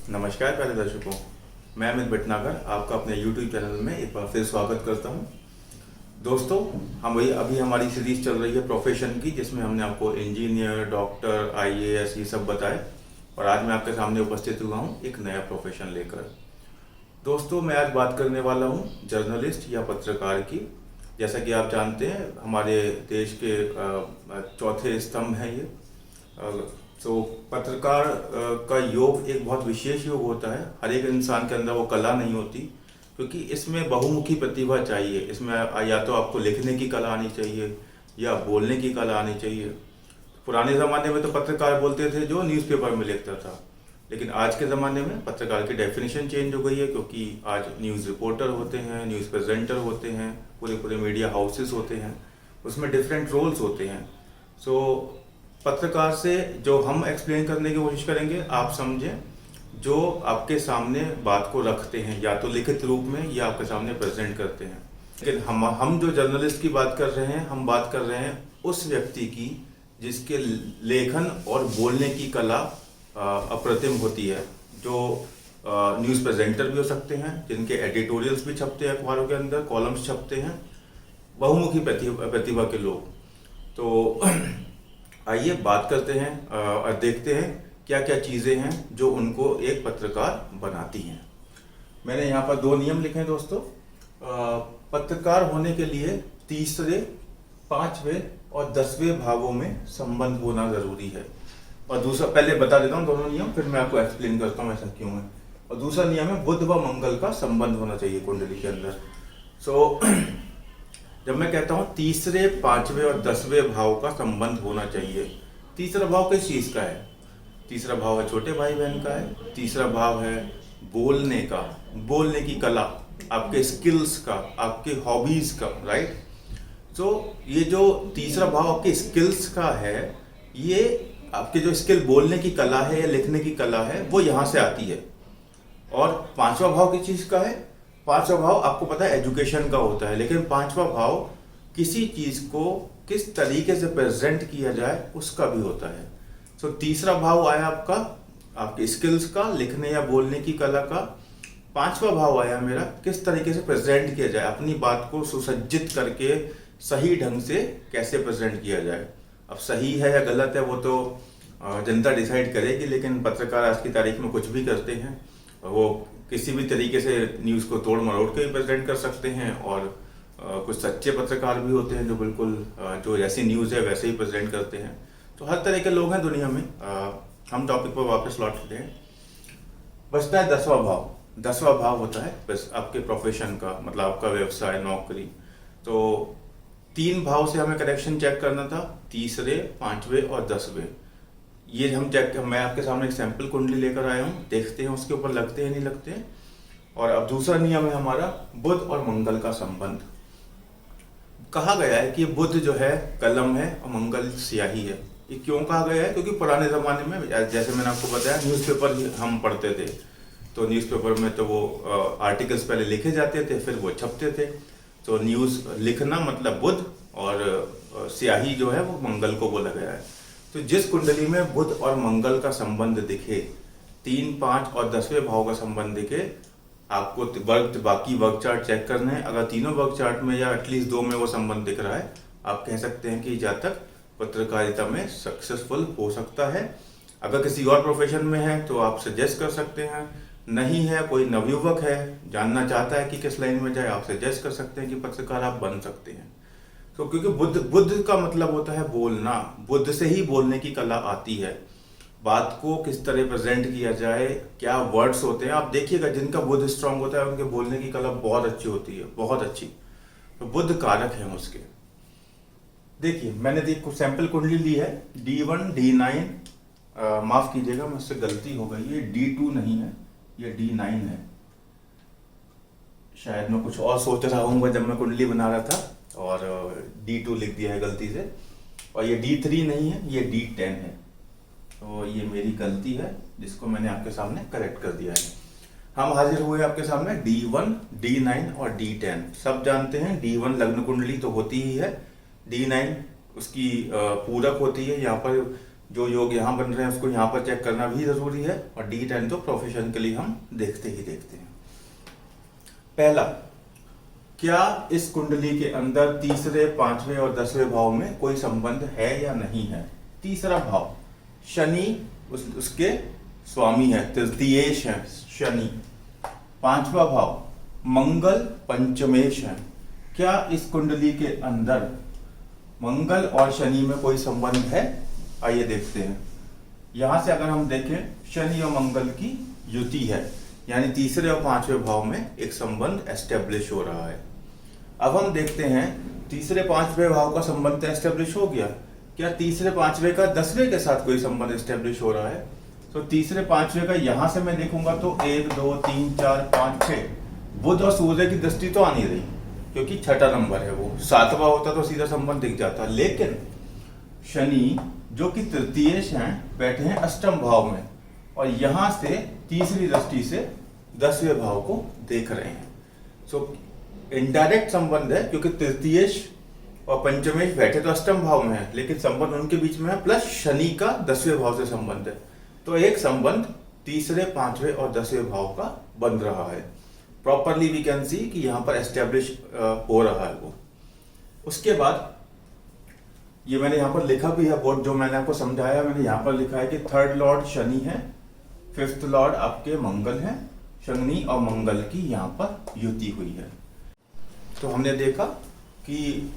नमस्कार प्यारे दर्शकों, मैं अमित भटनागर आपका अपने YouTube चैनल में एक बार फिर स्वागत करता हूं। दोस्तों, हम अभी हमारी सीरीज चल रही है प्रोफेशन की, जिसमें हमने आपको इंजीनियर, डॉक्टर, IAS ये सब बताए और आज मैं आपके सामने उपस्थित हुआ हूं एक नया प्रोफेशन लेकर। दोस्तों, मैं आज बात करने वाला हूं जर्नलिस्ट या पत्रकार की। जैसा कि आप जानते हैं, हमारे देश के चौथे स्तंभ हैं ये। तो पत्रकार का योग एक बहुत विशेष योग होता है। हर एक इंसान के अंदर वो कला नहीं होती, क्योंकि इसमें बहुमुखी प्रतिभा चाहिए। इसमें या तो आपको लिखने की कला आनी चाहिए या बोलने की कला आनी चाहिए। पुराने ज़माने में तो पत्रकार बोलते थे जो न्यूज़पेपर में लिखता था, लेकिन आज के ज़माने में पत्रकार की डेफिनेशन चेंज हो गई है, क्योंकि आज न्यूज़ रिपोर्टर होते हैं, न्यूज़ प्रेजेंटर होते हैं, पूरे पूरे मीडिया हाउसेस होते हैं, उसमें डिफरेंट रोल्स होते हैं। सो पत्रकार से जो हम एक्सप्लेन करने की कोशिश करेंगे, आप समझें, जो आपके सामने बात को रखते हैं, या तो लिखित रूप में या आपके सामने प्रेजेंट करते हैं। लेकिन हम जो जर्नलिस्ट की बात कर रहे हैं, हम बात कर रहे हैं उस व्यक्ति की जिसके लेखन और बोलने की कला अप्रतिम होती है, जो न्यूज़ प्रेजेंटर भी हो सकते हैं, जिनके एडिटोरियल्स भी छपते हैं अखबारों के अंदर, कॉलम्स छपते हैं, बहुमुखी प्रतिभा के लोग। तो आइए बात करते हैं और देखते हैं क्या क्या चीज़ें हैं जो उनको एक पत्रकार बनाती हैं। मैंने यहाँ पर 2 नियम लिखे हैं दोस्तों। पत्रकार होने के लिए तीसरे, 5वें और 10वें भावों में संबंध होना जरूरी है। और दूसरा, पहले बता देता हूँ दोनों नियम, फिर मैं आपको एक्सप्लेन करता हूँ ऐसा क्यों है। और दूसरा नियम है बुध व मंगल का संबंध होना चाहिए कुंडली के अंदर। सो जब मैं कहता हूं तीसरे, 5वें और 10वें भाव का संबंध होना चाहिए, तीसरा भाव किस चीज का है? तीसरा भाव है छोटे भाई बहन का है। तीसरा भाव है बोलने का, बोलने की कला, आपके स्किल्स का, आपके हॉबीज का, राइट। तो ये जो तीसरा भाव आपके स्किल्स का है, ये आपके जो स्किल, बोलने की कला है या लिखने की कला है, वो यहाँ से आती है। और 5वां भाव किस चीज का है? 5वां भाव आपको पता है एजुकेशन का होता है, लेकिन 5वां भाव किसी चीज को किस तरीके से प्रेजेंट किया जाए उसका भी होता है। तो तीसरा भाव आया आपका आपके स्किल्स का, लिखने या बोलने की कला का। 5वां भाव आया मेरा किस तरीके से प्रेजेंट किया जाए, अपनी बात को सुसज्जित करके सही ढंग से कैसे प्रेजेंट किया जाए। अब सही है या गलत है वो तो जनता डिसाइड करेगी, लेकिन पत्रकार आज की तारीख में कुछ भी करते हैं। वो किसी भी तरीके से न्यूज़ को तोड़ मरोड़ के प्रेजेंट कर सकते हैं, और कुछ सच्चे पत्रकार भी होते हैं जो बिल्कुल जो जैसी न्यूज़ है वैसे ही प्रेजेंट करते हैं। तो हर तरह के लोग हैं दुनिया में। हम टॉपिक पर वापस लौटते हैं। बचता है 10वां भाव। 10वां भाव होता है बस आपके प्रोफेशन का, मतलब आपका व्यवसाय, नौकरी। तो 3 भाव से हमें कनेक्शन चेक करना था, तीसरे, 5वें और 10वें। ये हम चेक, मैं आपके सामने एक सैंपल कुंडली लेकर आया हूँ, देखते हैं उसके ऊपर लगते हैं नहीं लगते हैं। और अब दूसरा नियम है हमारा बुध और मंगल का संबंध। कहा गया है कि बुध जो है कलम है और मंगल स्याही है। ये क्यों कहा गया है? क्योंकि पुराने ज़माने में, जैसे मैंने आपको बताया, न्यूज़पेपर हम पढ़ते थे, तो न्यूज़पेपर में तो वो आर्टिकल्स पहले लिखे जाते थे, फिर वो छपते थे। तो न्यूज़ लिखना मतलब बुध, और स्याही जो है वो मंगल को बोला गया है। तो जिस कुंडली में बुध और मंगल का संबंध दिखे, 3, 5 और 10वें भाव का संबंध दिखे, आपको बाकी वर्क चार्ट चेक करना है। अगर तीनों वर्क चार्ट में या एटलीस्ट 2 में वो संबंध दिख रहा है, आप कह सकते हैं कि जातक पत्रकारिता में सक्सेसफुल हो सकता है। अगर किसी और प्रोफेशन में है तो आप सजेस्ट कर सकते हैं। नहीं है, कोई नवयुवक है, जानना चाहता है कि किस लाइन में जाए, आप सजेस्ट कर सकते हैं कि पत्रकार आप बन सकते हैं। तो क्योंकि बुद्ध का मतलब होता है बोलना, बुद्ध से ही बोलने की कला आती है। बात को किस तरह प्रेजेंट किया जाए, क्या वर्ड्स होते हैं, आप देखिएगा जिनका बुद्ध स्ट्रांग होता है उनके बोलने की कला बहुत अच्छी होती है, बहुत अच्छी। तो बुद्ध कारक है उसके। देखिए, मैंने कुछ सैंपल कुंडली ली है, D1, D9, माफ कीजिएगा मुझसे गलती हो गई, ये D2 नहीं है, ये D9 है। शायद मैं कुछ और सोच रहा हूँ जब मैं कुंडली बना रहा था, और D2 लिख दिया है गलती से। और ये D3 नहीं है, ये D10 है। तो ये मेरी गलती है, जिसको मैंने आपके सामने करेक्ट कर दिया है। हम हाजिर हुए आपके सामने D1, D9 और D10। सब जानते हैं D1 लग्न कुंडली तो होती ही है, D9 उसकी पूरक होती है। यहाँ पर जो योग यहाँ बन रहे हैं उसको यहाँ पर चेक करना भी ज़रूरी है, और D10 तो प्रोफेशन के लिए हम देखते ही देखते हैं। पहला, क्या इस कुंडली के अंदर तीसरे, पांचवें और 10वें भाव में कोई संबंध है या नहीं है। तीसरा भाव शनि उसके स्वामी है, तृतीयेश है शनि। पांचवा भाव मंगल पंचमेश है। क्या इस कुंडली के अंदर मंगल और शनि में कोई संबंध है? आइए देखते हैं। यहां से अगर हम देखें, शनि और मंगल की युति है, यानी तीसरे और पांचवें भाव में एक संबंध एस्टेब्लिश हो रहा है। अब हम देखते हैं, तीसरे पांचवें भाव का संबंध एस्टेब्लिश हो गया, क्या तीसरे पांचवें का 10वें के साथ कोई संबंध एस्टेब्लिश हो रहा है? तो तीसरे पांचवें का यहां से मैं देखूंगा तो 1 2 3 4 5 6 बुध और सूर्य की दृष्टि तो आ नहीं रही, क्योंकि छठा नंबर है, वो 7वां होता तो सीधा संबंध दिख जाता। लेकिन शनि जो कि तृतीयेश हैं बैठे हैं अष्टम भाव में, और यहां से तीसरी दृष्टि से 10वें भाव को देख रहे हैं। सो इनडायरेक्ट संबंध है, क्योंकि तृतीयेश और पंचमेश बैठे तो अष्टम भाव में है, लेकिन संबंध उनके बीच में है, प्लस शनि का 10वें भाव से संबंध है। तो एक संबंध तीसरे, पांचवें और 10वें भाव का बन रहा है। प्रॉपरली वी कैन सी कि यहाँ पर एस्टेब्लिश हो रहा है वो। उसके बाद ये मैंने यहाँ पर लिखा भी है, बोर्ड जो मैंने आपको समझाया, मैंने यहाँ पर लिखा है कि थर्ड लॉर्ड शनि है, फिफ्थ लॉर्ड आपके मंगल है। शनि और मंगल की यहाँ पर युति हुई है। तो हमने देखा कि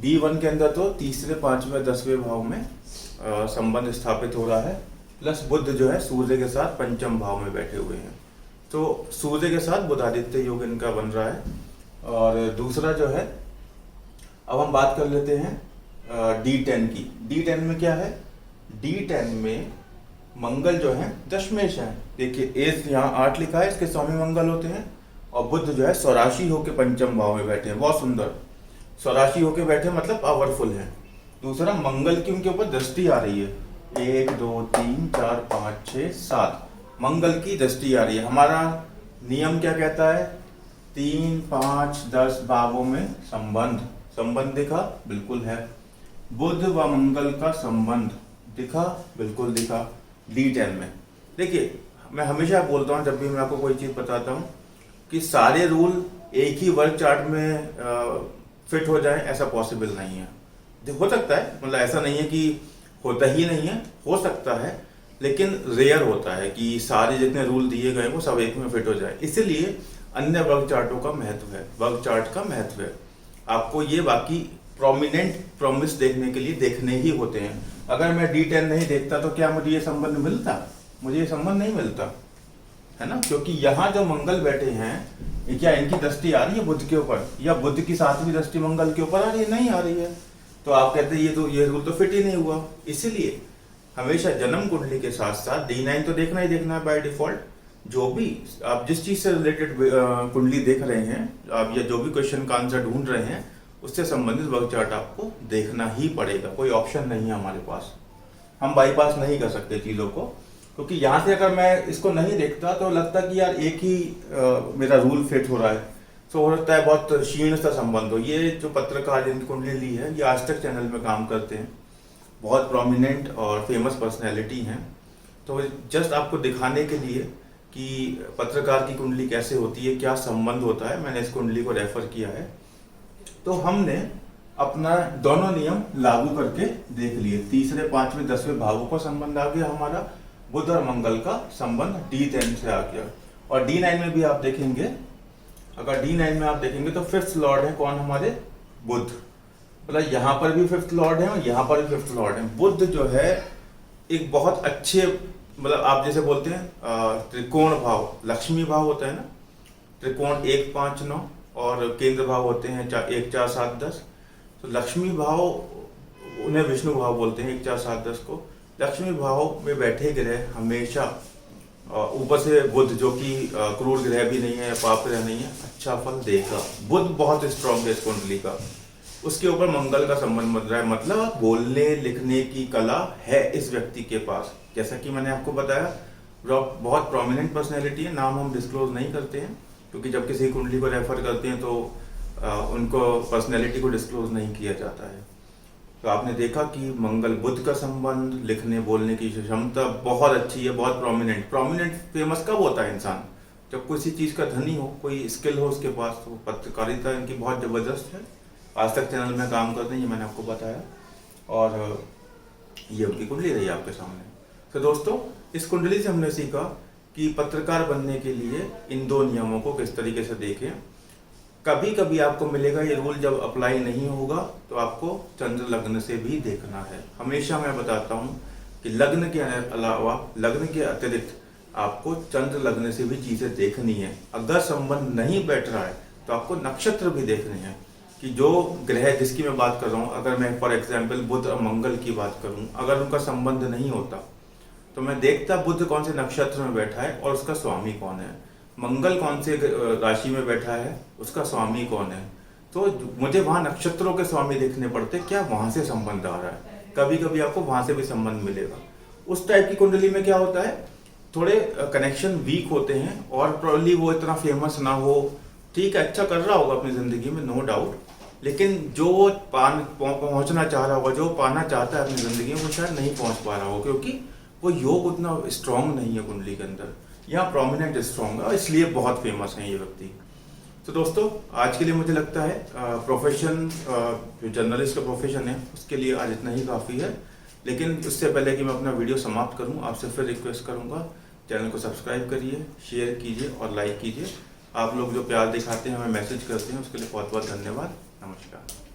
D1 के अंदर तो तीसरे, पांचवें, 10वें भाव में संबंध स्थापित हो रहा है, प्लस बुध जो है सूर्य के साथ पंचम भाव में बैठे हुए हैं। तो सूर्य के साथ बुधादित्य योग इनका बन रहा है। और दूसरा जो है, अब हम बात कर लेते हैं D10 की। D10 में क्या है? D10 में मंगल जो है दशमेश है। देखिए एस यहाँ 8 लिखा है, इसके स्वामी मंगल होते हैं, और बुध जो है स्वराशि होके पंचम भाव में बैठे हैं। बहुत सुंदर, स्वराशि होके बैठे मतलब पावरफुल है। दूसरा, मंगल की उनके ऊपर दृष्टि आ रही है, 1 2 3 4 5 6 7 मंगल की दृष्टि आ रही है। हमारा नियम क्या कहता है? 3 5 10 भावों में संबंध दिखा, बिल्कुल है। बुध व मंगल का संबंध दिखा, बिल्कुल दिखा D10 में। देखिए मैं हमेशा बोलता हूँ जब भी मैं आपको कोई चीज़ बताता हूँ कि सारे रूल एक ही वर्ग चार्ट में फिट हो जाए, ऐसा पॉसिबल नहीं है। हो सकता है, मतलब ऐसा नहीं है कि होता ही नहीं है, हो सकता है, लेकिन रेयर होता है कि सारे जितने रूल दिए गए वो सब एक में फिट हो जाए। इसलिए अन्य वर्ग चार्टों का महत्व है, वर्ग चार्ट का महत्व है। आपको ये बाकी प्रोमिनेंट प्रॉमिस देखने के लिए देखने ही होते हैं। अगर मैं D10 नहीं देखता तो क्या मुझे ये संबंध मिलता? मुझे ये संबंध नहीं मिलता, है ना, क्योंकि यहाँ जो मंगल बैठे हैं, क्या इनकी दृष्टि आ रही है बुध के ऊपर, या बुध की 7वीं दृष्टि मंगल के ऊपर आ रही है? नहीं आ रही है। तो आप कहते हैं ये रूल तो फिट ही नहीं हुआ। इसीलिए हमेशा जन्म कुंडली के साथ साथ D9 तो देखना ही देखना है बाय डिफॉल्ट। जो भी आप जिस चीज से रिलेटेड कुंडली देख रहे हैं आप, या जो भी क्वेश्चन का आंसर ढूंढ रहे हैं, उससे संबंधित वर्ग चार्ट आपको देखना ही पड़ेगा। कोई ऑप्शन नहीं है हमारे पास, हम बाईपास नहीं कर सकते चीज़ों को। क्योंकि यहाँ से अगर मैं इसको नहीं देखता तो लगता कि यार एक ही मेरा रूल फिट हो रहा है, तो हो सकता है बहुत क्षीण सा संबंध हो। ये जो पत्रकार जिनकी कुंडली ली है, ये आज तक चैनल में काम करते हैं, बहुत प्रोमिनेंट और फेमस पर्सनैलिटी हैं। तो जस्ट आपको दिखाने के लिए कि पत्रकार की कुंडली कैसे होती है, क्या संबंध होता है, मैंने इस कुंडली को रेफर किया है। तो हमने अपना दोनों नियम लागू करके देख लिए। तीसरे, पांचवें, 10वें भावों का संबंध आ गया हमारा, बुध और मंगल का संबंध D10 से आ गया। और D9 में भी आप देखेंगे, अगर D9 में आप देखेंगे तो फिफ्थ लॉर्ड है कौन? हमारे बुध। मतलब यहाँ पर भी फिफ्थ लॉर्ड है और यहाँ पर भी फिफ्थ लॉर्ड है। बुध जो है एक बहुत अच्छे, मतलब आप जैसे बोलते हैं त्रिकोण भाव, लक्ष्मी भाव होता है ना, त्रिकोण 1 5 9 और केंद्र भाव होते हैं 1 4 7 10। तो लक्ष्मी भाव, उन्हें विष्णु भाव बोलते हैं 1 4 7 10 को। लक्ष्मी भाव में बैठे ग्रह हमेशा, ऊपर से बुध जो कि क्रूर ग्रह भी नहीं है, पाप ग्रह नहीं है, अच्छा फल देगा। बुध बहुत स्ट्रॉन्ग है इस कुंडली का। उसके ऊपर मंगल का संबंध बन रहा है, मतलब बोलने लिखने की कला है इस व्यक्ति के पास। जैसा कि मैंने आपको बताया, बहुत प्रोमिनेंट पर्सनैलिटी है, नाम हम डिस्क्लोज नहीं करते हैं, क्योंकि जब किसी कुंडली को रेफर करते हैं तो उनको पर्सनैलिटी को डिस्क्लोज नहीं किया जाता है। तो आपने देखा कि मंगल बुध का संबंध, लिखने बोलने की क्षमता बहुत अच्छी है, बहुत प्रोमिनेंट फेमस कब होता है इंसान? जब किसी चीज़ का धनी हो, कोई स्किल हो उसके पास। तो पत्रकारिता इनकी बहुत ज़बरदस्त है। आज तक चैनल में काम करते हैं, ये मैंने आपको बताया, और ये उनकी कुंडली रही आपके सामने। तो दोस्तों, इस कुंडली से हमने सीखा कि पत्रकार बनने के लिए इन 2 नियमों को किस तरीके से देखें। कभी कभी आपको मिलेगा ये रूल, जब अप्लाई नहीं होगा तो आपको चंद्र लग्न से भी देखना है। हमेशा मैं बताता हूँ कि लग्न के अलावा, लग्न के अतिरिक्त आपको चंद्र लग्न से भी चीज़ें देखनी है। अगर संबंध नहीं बैठ रहा है तो आपको नक्षत्र भी देखने हैं कि जो ग्रह जिसकी मैं बात कर रहा हूँ, अगर मैं फॉर एग्जाम्पल बुध और मंगल की बात करूँ, अगर उनका संबंध नहीं होता तो मैं देखता बुध कौन से नक्षत्र में बैठा है और उसका स्वामी कौन है, मंगल कौन से राशि में बैठा है, उसका स्वामी कौन है। तो मुझे वहाँ नक्षत्रों के स्वामी देखने पड़ते, क्या वहाँ से संबंध आ रहा है। कभी कभी आपको वहाँ से भी संबंध मिलेगा। उस टाइप की कुंडली में क्या होता है, थोड़े कनेक्शन वीक होते हैं और प्रॉब्ली वो इतना फेमस ना हो। ठीक है, अच्छा कर रहा होगा अपनी ज़िंदगी में, नो डाउट, लेकिन जो पहुँचना चाह रहा होगा, जो पाना चाहता है अपनी ज़िंदगी में, वो शायद नहीं पहुँच पा रहा हो, क्योंकि वो योग उतना स्ट्रांग नहीं है कुंडली के अंदर। यहाँ प्रोमिनेंट स्ट्रांग है, इसलिए बहुत फेमस है ये व्यक्ति। तो दोस्तों, आज के लिए मुझे लगता है प्रोफेशन, जो जर्नलिस्ट का प्रोफेशन है, उसके लिए आज इतना ही काफ़ी है। लेकिन उससे पहले कि मैं अपना वीडियो समाप्त करूं, आपसे फिर रिक्वेस्ट करूंगा, चैनल को सब्सक्राइब करिए, शेयर कीजिए और लाइक कीजिए। आप लोग जो प्यार दिखाते हैं, हमें मैसेज करते हैं, उसके लिए बहुत बहुत धन्यवाद। नमस्कार।